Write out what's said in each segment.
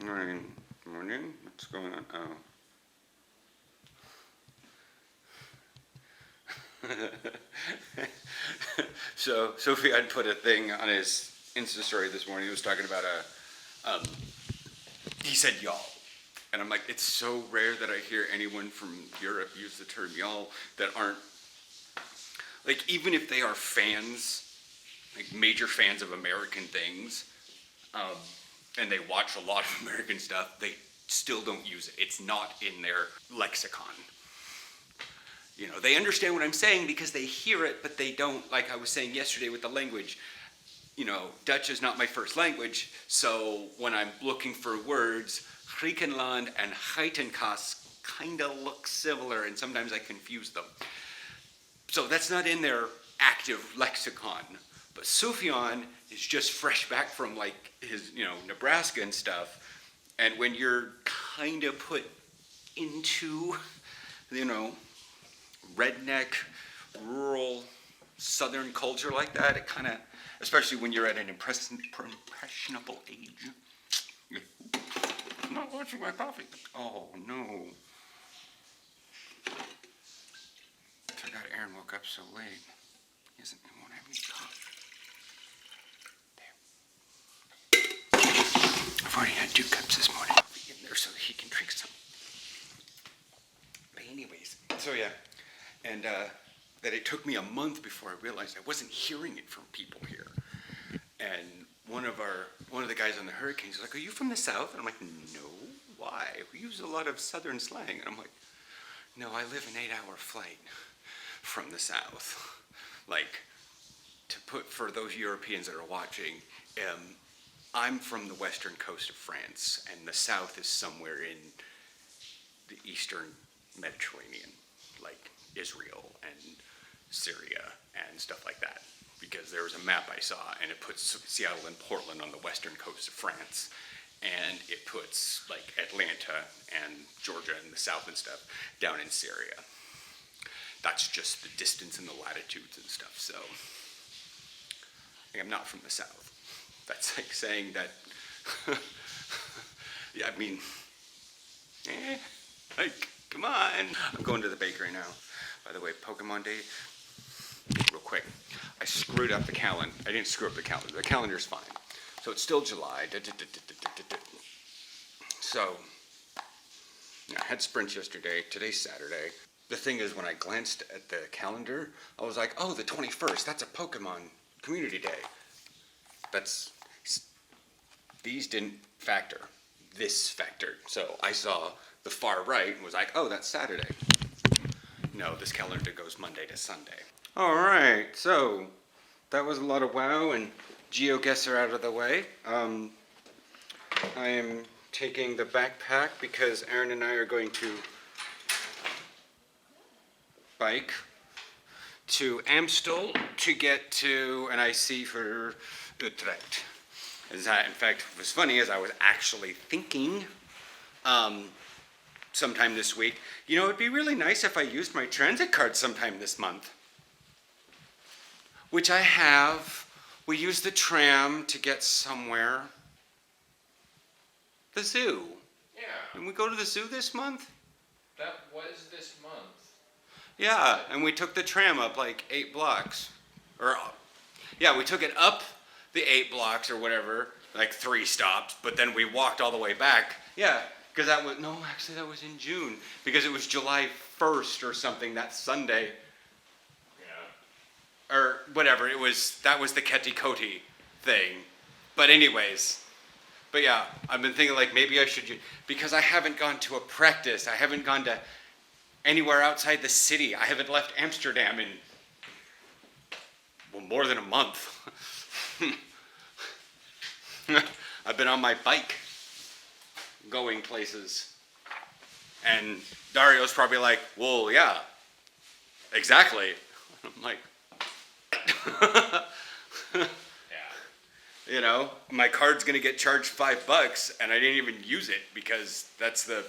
Morning. Morning? What's going on? Oh. So, Sophie had put a thing on his Insta story this morning. He was talking about he said y'all. And I'm like, it's so rare that I hear anyone from Europe use the term y'all that aren't, like, even if they are fans, like major fans of American things, and they watch a lot of American stuff, they still don't use it. It's not in their lexicon. You know, they understand what I'm saying because they hear it, but they don't, like I was saying yesterday with the language, you know, Dutch is not my first language, so when I'm looking for words, Griechenland and Geitenkaas kind of look similar, and sometimes I confuse them. So that's not in their active lexicon. But Sufjan is just fresh back from like his, you know, Nebraska and stuff. And when you're kind of put into, you know, redneck, rural, southern culture like that, it kind of, especially when you're at an impressionable age. I'm not watching my coffee. Oh, no. I got Aaron woke up so late. He won't have any coffee. There. I've already had 2 cups this morning. In there so he can drink some. But anyways, so yeah. And that it took me a month before I realized I wasn't hearing it from people here. And one of the guys on the Hurricanes was like, "Are you from the South?" And I'm like, "No, why? We use a lot of Southern slang." And I'm like, "No, I live an 8-hour flight from the South." Like, to put for those Europeans that are watching, I'm from the western coast of France, and the South is somewhere in the eastern Mediterranean, like Israel and Syria and stuff like that. Because there was a map I saw, and it puts Seattle and Portland on the western coast of France, and it puts like Atlanta and Georgia and the south and stuff down in Syria. That's just the distance and the latitudes and stuff. So I'm not from the South. That's like saying that. Yeah, I mean, like, come on. I'm going to the bakery now. By the way, Pokemon Day. Real quick, I screwed up the calendar. I didn't screw up the calendar. The calendar's fine. So it's still July. So, yeah, I had sprints yesterday. Today's Saturday. The thing is, when I glanced at the calendar, I was like, oh, the 21st, that's a Pokemon Community Day. These didn't factor. This factored. So I saw the far right and was like, oh, that's Saturday. No, this calendar goes Monday to Sunday. All right, so that was a lot of WoW and GeoGuessr out of the way. I am taking the backpack because Aaron and I are going to bike to Amstel to get to an IC for Utrecht. In fact, what was funny is I was actually thinking sometime this week, you know, it'd be really nice if I used my transit card sometime this month. Which I have. We use the tram to get somewhere. The zoo. Yeah. Didn't we go to the zoo this month? That was this month. Yeah, and we took the tram up like 8 blocks. Yeah, we took it up the 8 blocks or whatever, like 3 stops, but then we walked all the way back. Yeah, because that was in June, because it was July 1st or something, that Sunday. Or whatever, that was the Ketikoti thing. But anyways, but yeah, I've been thinking like maybe I should, because I haven't gone to a practice, I haven't gone to anywhere outside the city, I haven't left Amsterdam in, well, more than a month. I've been on my bike, going places. And Dario's probably like, well, yeah, exactly. I'm like, Yeah. You know, my card's gonna get charged $5 and I didn't even use it because that's the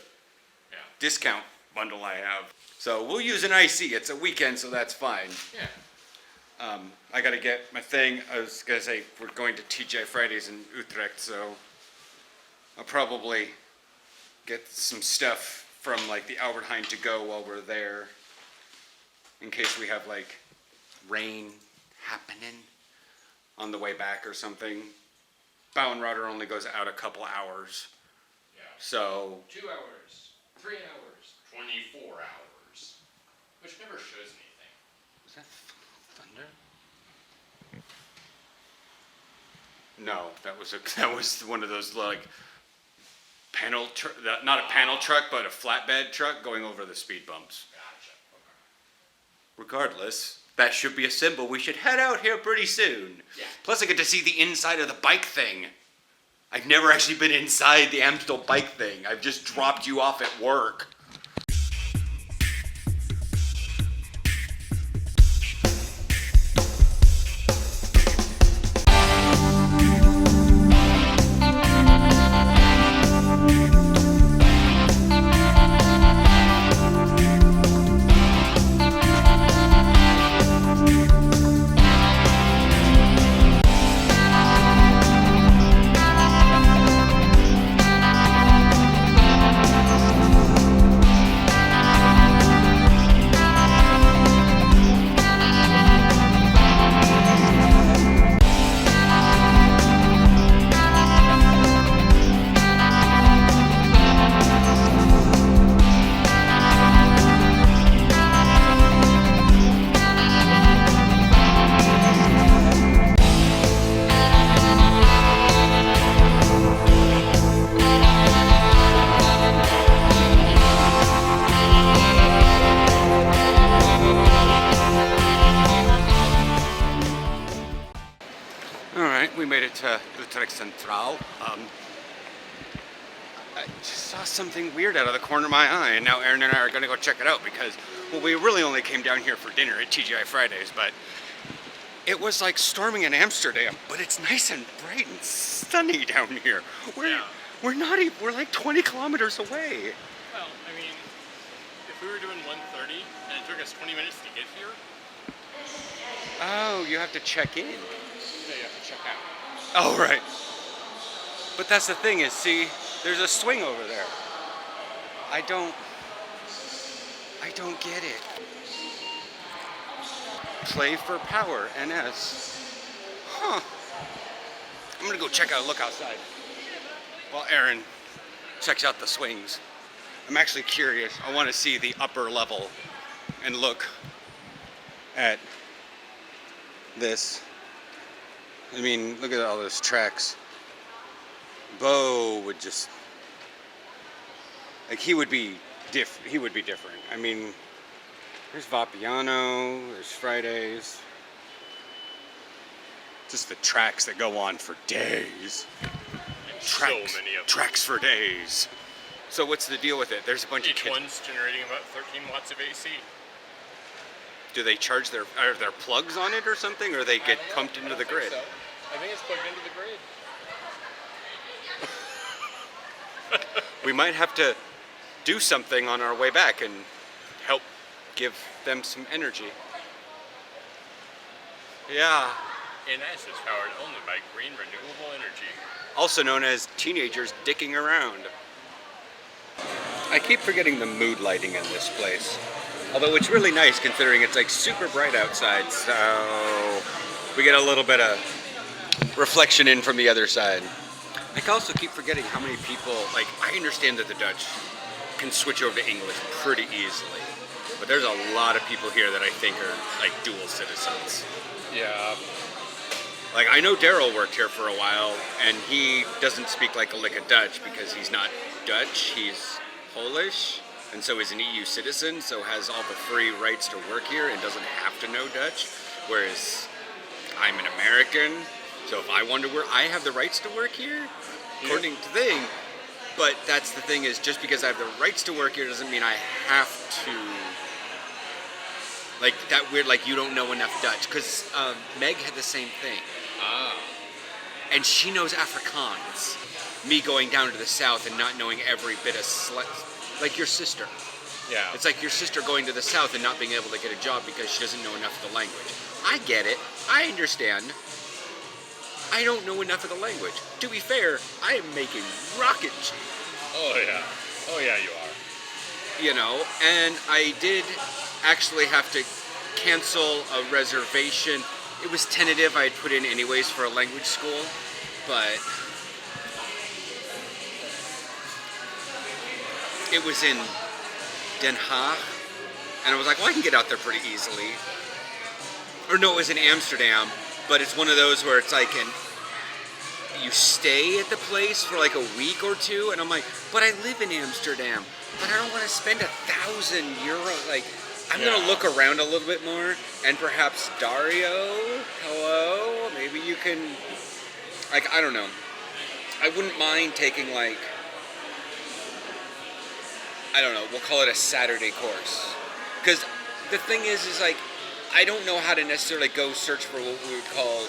discount bundle I have. So we'll use an IC. It's a weekend, so that's fine. Yeah. I gotta get my thing. I was gonna say we're going to TJ Fridays in Utrecht, so I'll probably get some stuff from like the Albert Heijn to go while we're there, in case we have like rain happening on the way back or something. Bowenrotter only goes out a couple hours, Yeah. so 2 hours, 3 hours, 24 hours. which never shows anything. is that thunder? No, that was one of those like not a panel truck, but a flatbed truck going over the speed bumps. Gotcha. Regardless, that should be a symbol. We should head out here pretty soon. Yeah. Plus, I get to see the inside of the bike thing. I've never actually been inside the Amstel bike thing. I've just dropped you off at work. Alright, we made it to Utrecht Centraal. I just saw something weird out of the corner of my eye, and now Aaron and I are going to go check it out because, well, we really only came down here for dinner at TGI Fridays, but it was like storming in Amsterdam, but it's nice and bright and sunny down here. We're like 20 kilometers away. Well, I mean, if we were doing 1:30 and it took us 20 minutes to get here, Oh, you have to check in. yeah, you have to check out. Oh, right. But that's the thing is, see, there's a swing over there. I don't get it. Play for power, NS. Huh. I'm gonna go look outside. While Aaron checks out the swings. I'm actually curious. I want to see the upper level and look at this. I mean, look at all those tracks. Bo would just, like, he would be different. I mean, there's Vapiano, there's Fridays. Just the tracks that go on for days. So many of them. Tracks for days. So what's the deal with it? There's a bunch of Each kids. one's generating about 13 watts of AC. Do they charge are there plugs on it or something, or they get pumped into the grid? I think it's plugged into the grid. We might have to do something on our way back and help give them some energy. Yeah. NS is powered only by green renewable energy. Also known as teenagers dicking around. I keep forgetting the mood lighting in this place. Although it's really nice considering it's like super bright outside, so we get a little bit of reflection in from the other side. I also keep forgetting how many people, like, I understand that the Dutch can switch over to English pretty easily, but there's a lot of people here that I think are like dual citizens. Yeah. Like, I know Daryl worked here for a while, and he doesn't speak like a lick of Dutch because he's not Dutch, he's Polish, and so he's an EU citizen, so has all the free rights to work here and doesn't have to know Dutch, whereas I'm an American, so if I want to work, I have the rights to work here, according to the thing, but that's the thing is, just because I have the rights to work here doesn't mean I have to, like, that weird, like, you don't know enough Dutch, because Meg had the same thing. And she knows Afrikaans. Me going down to the south and not knowing every bit of like your sister. Yeah. It's like your sister going to the south and not being able to get a job because she doesn't know enough of the language. I get it. I understand. I don't know enough of the language. To be fair, I am making rocket cheese. Oh yeah, you are. You know, and I did actually have to cancel a reservation. It was tentative, I had put in anyways for a language school, but it was in Den Haag, and I was like, well, I can get out there pretty easily. Or no, it was in Amsterdam, but it's one of those where it's like you stay at the place for like a week or two, and I'm like, but I live in Amsterdam, but I don't want to spend €1,000. Like, I'm gonna look around a little bit more, and perhaps Dario, hello, maybe you can, like, I don't know. I wouldn't mind taking like, I don't know, we'll call it a Saturday course. Because the thing is like, I don't know how to necessarily go search for what we would call,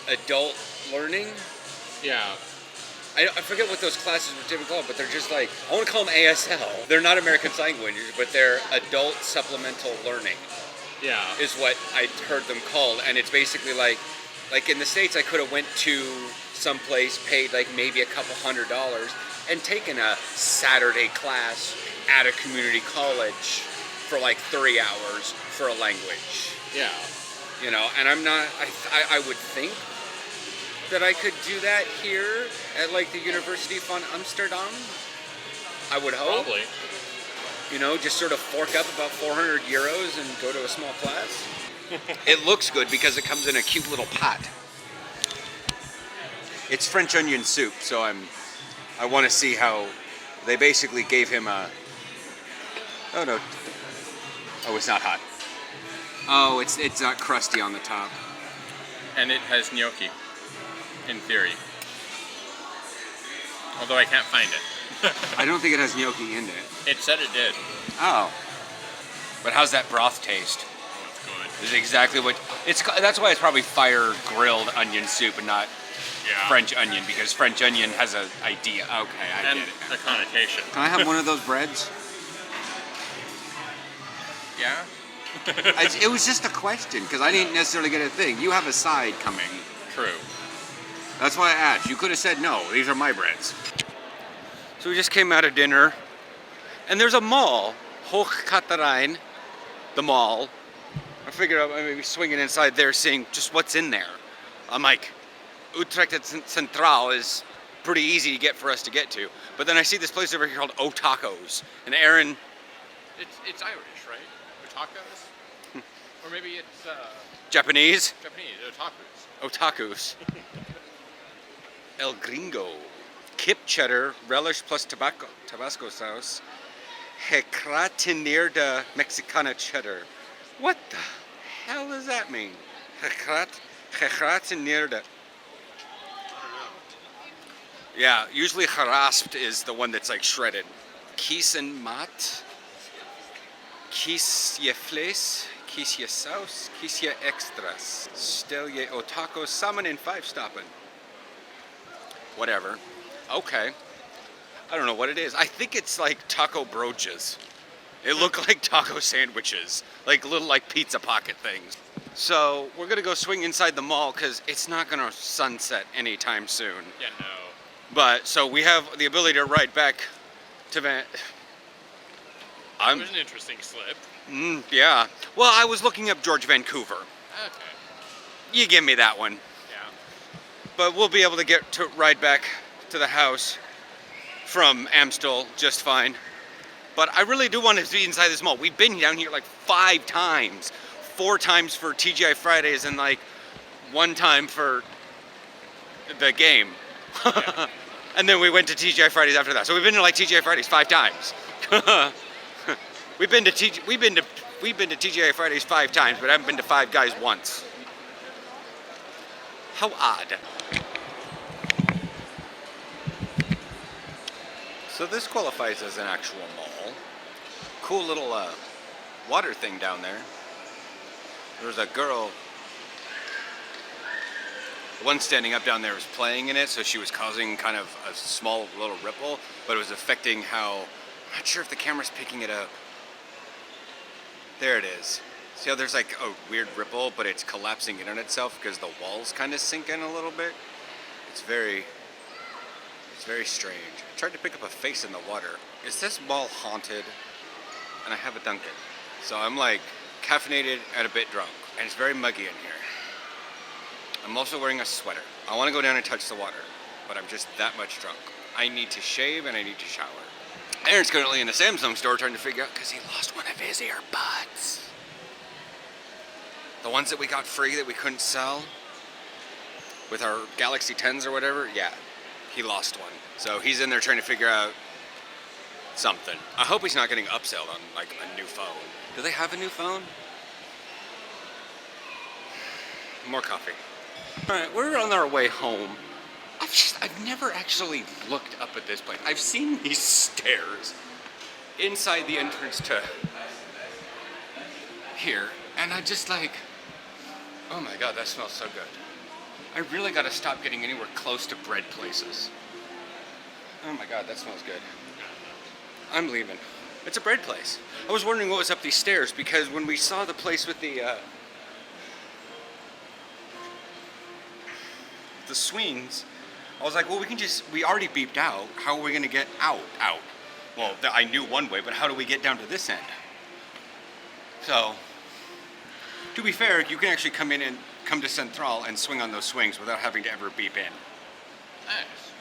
adult learning? Yeah. I forget what those classes were typically called, but they're just like, I want to call them ASL. They're not American Sign Language, but they're adult supplemental learning. Yeah. Is what I heard them called, and it's basically like in the States, I could have went to some place, paid like maybe a couple $100, and taken a Saturday class at a community college for like 3 hours for a language. Yeah. You know, and I'm not. I would think that I could do that here at like the University van Amsterdam. I would hope. Probably. You know, just sort of fork up about €400 and go to a small class. It looks good because it comes in a cute little pot. It's French onion soup, so I want to see how they basically gave him a. Oh no. Oh, it's not hot. Oh, it's not crusty on the top. And it has gnocchi, in theory. Although I can't find it. I don't think it has gnocchi in it. It said it did. Oh. But how's that broth taste? Oh, it's good. Is exactly what it's. That's why it's probably fire grilled onion soup and not Yeah. French onion, because French onion has an idea. Okay, I And get it. the connotation. Can I have one of those breads? Yeah? It was just a question because I didn't necessarily get a thing. You have a side coming. True. That's why I asked. You could have said no. These are my breads. So we just came out of dinner, and there's a mall, Hoogkaterijnen, the mall. I figured I might be swinging inside there, seeing just what's in there. I'm like, Utrecht Centraal is pretty easy to get for us to get to, but then I see this place over here called O Tacos, and Aaron. It's Irish, right? Otakus? Or maybe it's Japanese? Japanese. Otakus. Otakus. El Gringo. Kip cheddar, relish plus Tabasco sauce. Hecratineer de Mexicana cheddar. What the hell does that mean? Hecratineer de... Yeah, usually gerasped is the one that's like shredded. Kies en mat. Kies je vlees. Kies je saus. Kies je extras. Stel je o tacos samen in 5 stappen. Whatever. Okay. I don't know what it is. I think it's like taco broaches. It look like taco sandwiches. Like little like pizza pocket things. So we're going to go swing inside the mall because it's not going to sunset anytime soon. Yeah, no. But so we have the ability to ride back to It was an interesting slip. Yeah. Well, I was looking up George Vancouver. Okay. You give me that one. Yeah. But we'll be able to get to ride back to the house from Amstel just fine. But I really do want to be inside this mall. We've been down here like 5 times. 4 times for TGI Fridays and like 1 time for the game. Yeah. And then we went to TGI Fridays after that. So we've been to like TGI Fridays 5 times. We've been to TGI Fridays 5 times, but I haven't been to Five Guys once. How odd. So this qualifies as an actual mall. Cool little water thing down there. There was a girl. The one standing up down there was playing in it, so she was causing kind of a small little ripple, but it was affecting how. I'm not sure if the camera's picking it up. There it is. See how there's like a weird ripple, but it's collapsing in on itself because the walls kind of sink in a little bit. It's very strange. I tried to pick up a face in the water. Is this mall haunted? And I have a Dunkin'. So I'm like caffeinated and a bit drunk. And it's very muggy in here. I'm also wearing a sweater. I want to go down and touch the water, but I'm just that much drunk. I need to shave and I need to shower. Aaron's currently in the Samsung store trying to figure out because he lost one of his earbuds. The ones that we got free that we couldn't sell with our Galaxy 10s or whatever, yeah, he lost one. So he's in there trying to figure out something. I hope he's not getting upselled on like a new phone. Do they have a new phone? More coffee. All right, we're on our way home. I've never actually looked up at this place. I've seen these stairs inside the entrance to here, and I just like, oh my God, that smells so good. I really got to stop getting anywhere close to bread places. Oh my God, that smells good. I'm leaving. It's a bread place. I was wondering what was up these stairs because when we saw the place with the swings, I was like, well, we already beeped out. How are we gonna get out? Well, I knew one way, but how do we get down to this end? So, to be fair, you can actually come in and come to Central and swing on those swings without having to ever beep in. Nice.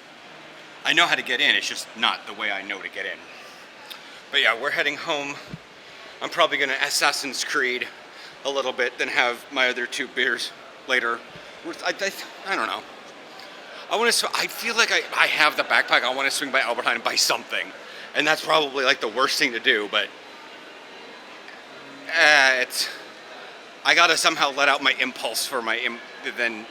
I know how to get in, it's just not the way I know to get in. But yeah, we're heading home. I'm probably gonna Assassin's Creed a little bit, then have my other 2 beers later. I don't know. I feel like I have the backpack. I want to swing by Albert Heijn and buy something. And that's probably like the worst thing to do, but I gotta somehow let out my impulse for then,